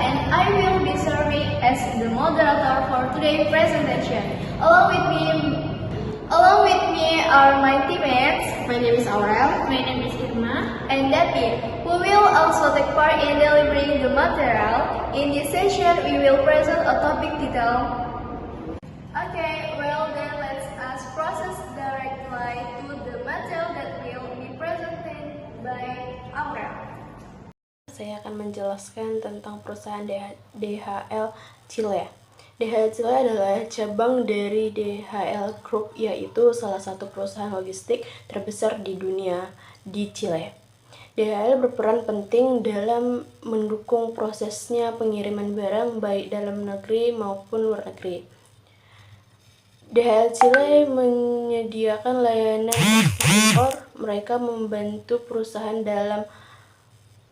and I will be serving as the moderator for today's presentation. Along with me are my teammates. My name is Aurel. My name is Irma. And David, who will also take part in delivering the material. In this session, we will present a topic title. Okay, well then let's process directly to the material that will be presented by Aurel. Saya akan menjelaskan tentang perusahaan DHL Chile. DHL Chile adalah cabang dari DHL Group, yaitu salah satu perusahaan logistik terbesar di dunia di Chile. DHL berperan penting dalam mendukung prosesnya pengiriman barang baik dalam negeri maupun luar negeri. DHL Chile menyediakan layanan ekspor. Mereka membantu perusahaan dalam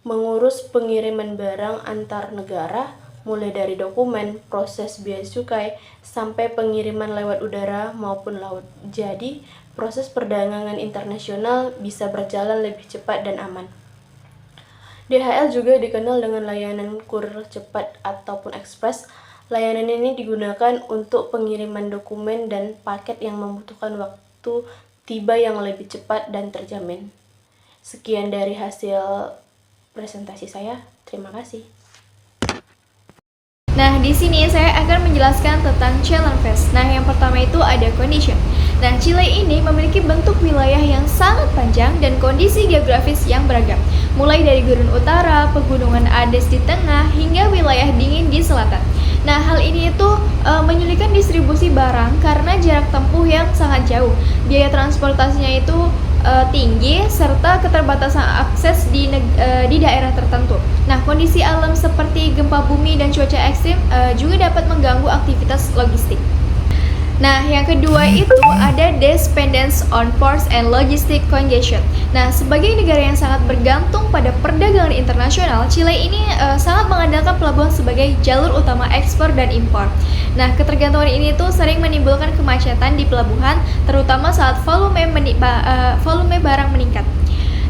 mengurus pengiriman barang antar negara, mulai dari dokumen, proses bea cukai, sampai pengiriman lewat udara maupun laut. Jadi, proses perdagangan internasional bisa berjalan lebih cepat dan aman. DHL juga dikenal dengan layanan kurir cepat ataupun ekspres. Layanan ini digunakan untuk pengiriman dokumen dan paket yang membutuhkan waktu tiba yang lebih cepat dan terjamin. Sekian dari hasil presentasi saya. Terima kasih. Nah, di sini saya akan menjelaskan tentang challenge phase. Nah, yang pertama itu ada condition. Nah, Chile ini memiliki bentuk wilayah yang sangat panjang dan kondisi geografis yang beragam. Mulai dari gurun utara, pegunungan Andes di tengah, hingga wilayah dingin di selatan. Nah, hal ini itu menyulitkan distribusi barang karena jarak tempuh yang sangat jauh. Biaya transportasinya itu tinggi serta keterbatasan akses di daerah tertentu. Nah, kondisi alam seperti gempa bumi dan cuaca ekstrim juga dapat mengganggu aktivitas logistik. Nah, yang kedua itu ada dependence on ports and logistic congestion. Nah, sebagai negara yang sangat bergantung pada perdagangan internasional, Chile ini sangat mengandalkan pelabuhan sebagai jalur utama ekspor dan impor. Nah, ketergantungan ini tuh sering menimbulkan kemacetan di pelabuhan, terutama saat volume barang meningkat.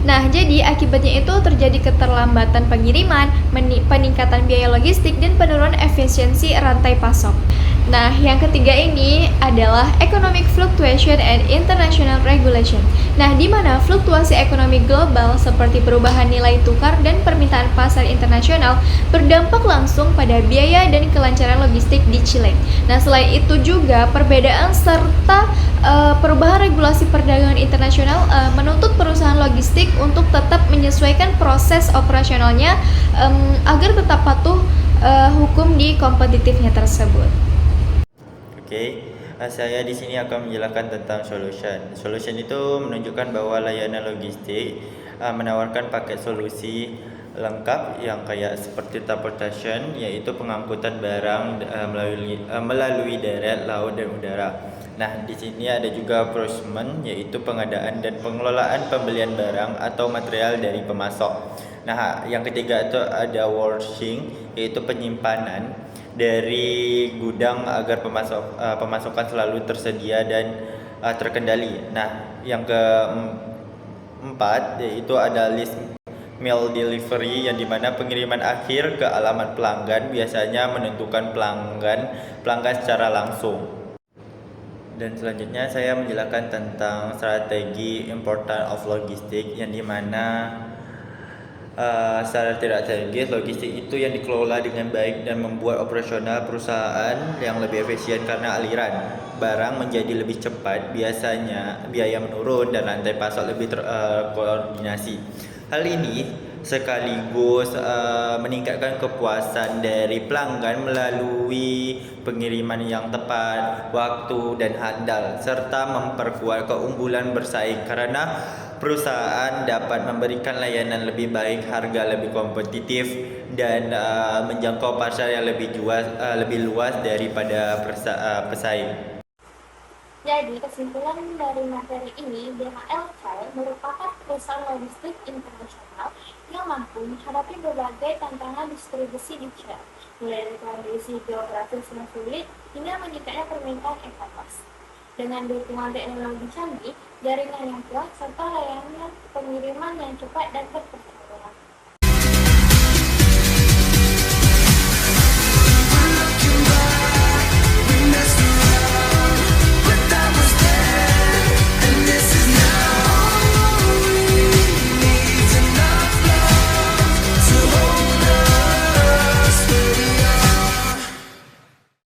Nah, jadi akibatnya itu terjadi keterlambatan pengiriman, peningkatan biaya logistik, dan penurunan efisiensi rantai pasok. Nah, yang ketiga ini adalah economic fluctuation and international regulation. Nah, di mana fluktuasi ekonomi global seperti perubahan nilai tukar dan permintaan pasar internasional berdampak langsung pada biaya dan kelancaran logistik di Chile. Nah, selain itu juga perbedaan serta perubahan regulasi perdagangan internasional menuntut perusahaan logistik untuk tetap menyesuaikan proses operasionalnya agar tetap patuh hukum di kompetitifnya tersebut. Oke, saya di sini akan menjelaskan tentang solution. Solution itu menunjukkan bahwa layanan logistik menawarkan paket solusi lengkap yang kayak seperti transportation, yaitu pengangkutan barang melalui darat, laut, dan udara. Nah, di sini ada juga procurement, yaitu pengadaan dan pengelolaan pembelian barang atau material dari pemasok. Nah, yang ketiga itu ada warehousing, yaitu penyimpanan dari gudang agar pemasokan selalu tersedia dan terkendali. Nah, yang keempat yaitu ada list mail delivery, yang dimana pengiriman akhir ke alamat pelanggan biasanya menentukan pelanggan secara langsung. Dan selanjutnya saya menjelaskan tentang strategi important of logistik, yang dimana secara tidak strategis logistik itu yang dikelola dengan baik dan membuat operasional perusahaan yang lebih efisien karena aliran barang menjadi lebih cepat, biasanya biaya menurun dan rantai pasok lebih terkoordinasi. Hal ini sekaligus meningkatkan kepuasan dari pelanggan melalui pengiriman yang tepat, waktu, dan handal, serta memperkuat keunggulan bersaing karena perusahaan dapat memberikan layanan lebih baik, harga lebih kompetitif, dan menjangkau pasar yang lebih luas daripada pesaing. Jadi, kesimpulan dari materi ini, DHL Chile merupakan perusahaan logistik internasional yang mampu menghadapi berbagai tantangan distribusi di Chile, mulai dari kondisi geografis yang sulit hingga meningkatnya permintaan e-commerce. Dengan dukungan teknologi canggih, jaringan yang kuat, serta layanan pengiriman yang cepat dan berpercaya,